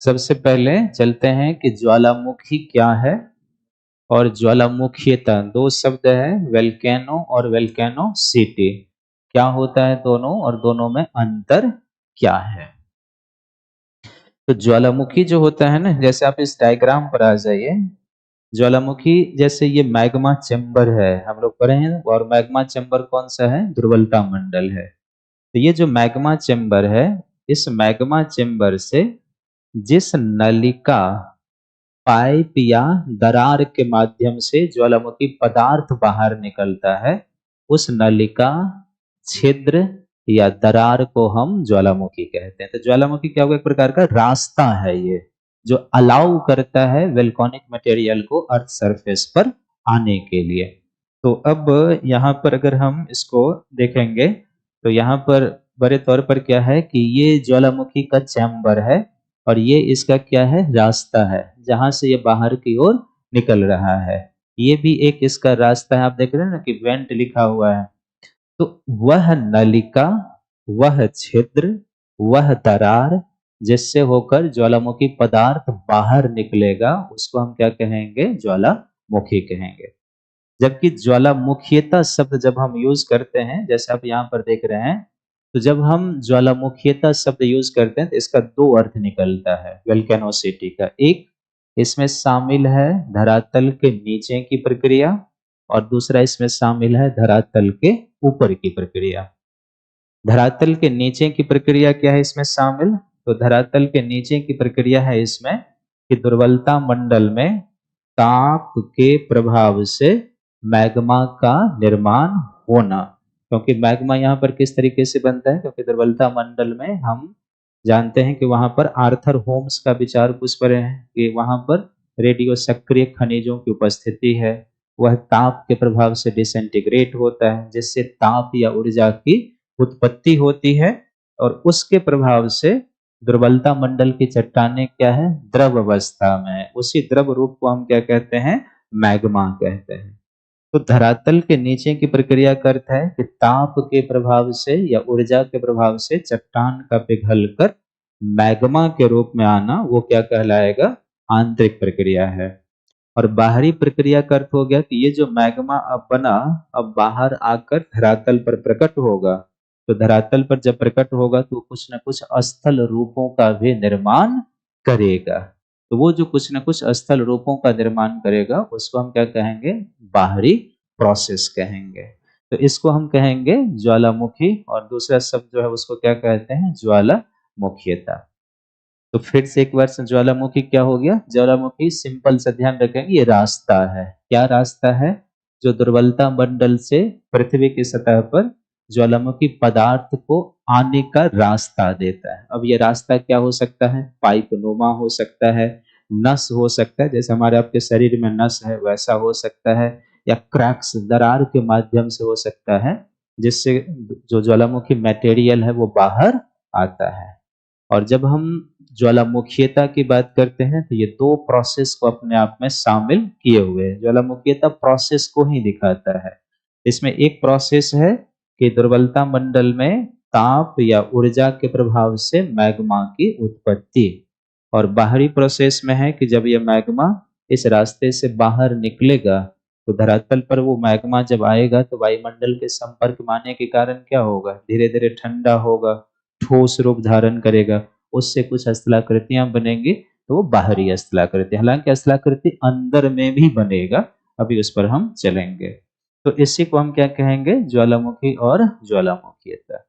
सबसे पहले चलते हैं कि ज्वालामुखी क्या है और ज्वालामुखीता दो शब्द है, वेल्केनो और वेल्केनोसिटी। क्या होता है दोनों और दोनों में अंतर क्या है? तो ज्वालामुखी जो होता है ना, जैसे आप इस डायग्राम पर आ जाइए। ज्वालामुखी जैसे ये मैग्मा चेम्बर है, हम लोग पढ़े हैं, और मैग्मा चेम्बर कौन सा है? दुर्बलता मंडल है। तो ये जो मैग्मा चेम्बर है, इस मैग्मा चेम्बर से जिस नलिका, पाइप या दरार के माध्यम से ज्वालामुखी पदार्थ बाहर निकलता है, उस नलिका, छिद्र या दरार को हम ज्वालामुखी कहते हैं। तो ज्वालामुखी क्या होगा? एक प्रकार का रास्ता है ये, जो अलाउ करता है वोल्केनिक मटेरियल को अर्थ सरफेस पर आने के लिए। तो अब यहाँ पर अगर हम इसको देखेंगे तो यहाँ पर बड़े तौर पर क्या है कि ये ज्वालामुखी का चैम्बर है और ये इसका क्या है? रास्ता है, जहां से ये बाहर की ओर निकल रहा है। ये भी एक इसका रास्ता है। आप देख रहे हैं ना कि वेंट लिखा हुआ है। तो वह नलिका, वह छिद्र, वह दरार जिससे होकर ज्वालामुखी पदार्थ बाहर निकलेगा, उसको हम क्या कहेंगे? ज्वालामुखी कहेंगे। जबकि ज्वालामुखीता शब्द जब हम यूज करते हैं, जैसे आप यहाँ पर देख रहे हैं, तो जब हम ज्वालामुखीता शब्द यूज करते हैं तो इसका दो अर्थ निकलता है वोल्केनोसिटी का। एक, इसमें शामिल है धरातल के नीचे की प्रक्रिया, और दूसरा इसमें शामिल है धरातल के ऊपर की प्रक्रिया। धरातल के नीचे की प्रक्रिया क्या है इसमें शामिल? तो धरातल के नीचे की प्रक्रिया है इसमें कि दुर्बलता मंडल में ताप के प्रभाव से मैग्मा का निर्माण होना। क्योंकि मैग्मा यहाँ पर किस तरीके से बनता है? क्योंकि दुर्बलता मंडल में हम जानते हैं कि वहां पर आर्थर होम्स का विचार कुछ पर है कि वहां पर रेडियो सक्रिय खनिजों की उपस्थिति है। वह ताप के प्रभाव से डिसइंटीग्रेट होता है, जिससे ताप या ऊर्जा की उत्पत्ति होती है, और उसके प्रभाव से दुर्बलता मंडल की चट्टानें क्या है? द्रव अवस्था में है। उसी द्रव रूप को हम क्या कहते हैं? मैग्मा कहते हैं। तो धरातल के नीचे की प्रक्रिया का अर्थ है कि ताप के प्रभाव से या ऊर्जा के प्रभाव से चट्टान का पिघलकर मैग्मा के रूप में आना, वो क्या कहलाएगा? आंतरिक प्रक्रिया है। और बाहरी प्रक्रिया का अर्थ हो गया कि ये जो मैग्मा अब बना, अब बाहर आकर धरातल पर प्रकट होगा। तो धरातल पर जब प्रकट होगा तो कुछ न कुछ स्थल रूपों का भी निर्माण करेगा। तो वो जो कुछ न कुछ स्थल रूपों का निर्माण करेगा, उसको हम क्या कहेंगे? बाहरी प्रोसेस कहेंगे। तो इसको हम कहेंगे ज्वालामुखी, और दूसरा शब्द जो है उसको क्या कहते हैं? ज्वालामुखीता। तो फिर से एक बार से ज्वालामुखी क्या हो गया? ज्वालामुखी सिंपल से ध्यान रखेंगे, ये रास्ता है। क्या रास्ता है? जो दुर्बलता मंडल से पृथ्वी की सतह पर ज्वालामुखी पदार्थ को आने का रास्ता देता है। अब ये रास्ता क्या हो सकता है? पाइप नुमा हो सकता है, नस हो सकता है, जैसे हमारे आपके शरीर में नस है वैसा हो सकता है, या क्रैक्स, दरार के माध्यम से हो सकता है, जिससे जो ज्वालामुखी मटेरियल है वो बाहर आता है। और जब हम ज्वालामुखीता की बात करते हैं तो ये दो प्रोसेस को अपने आप में शामिल किए हुए हैं। ज्वालामुखीता प्रोसेस को ही दिखाता है। इसमें एक प्रोसेस है कि दुर्बलता मंडल में ताप या ऊर्जा के प्रभाव से मैग्मा की उत्पत्ति, और बाहरी प्रोसेस में है कि जब यह मैग्मा इस रास्ते से बाहर निकलेगा तो धरातल पर वो मैग्मा जब आएगा तो वायुमंडल के संपर्क में आने के कारण क्या होगा? धीरे धीरे ठंडा होगा, ठोस रूप धारण करेगा, उससे कुछ स्थलाकृतियां बनेंगी, तो वो बाहरी स्थलाकृति। हालांकि स्थलाकृति अंदर में भी बनेगा, अभी उस पर हम चलेंगे। तो इसी को हम क्या कहेंगे? ज्वालामुखी और ज्वालामुखीता।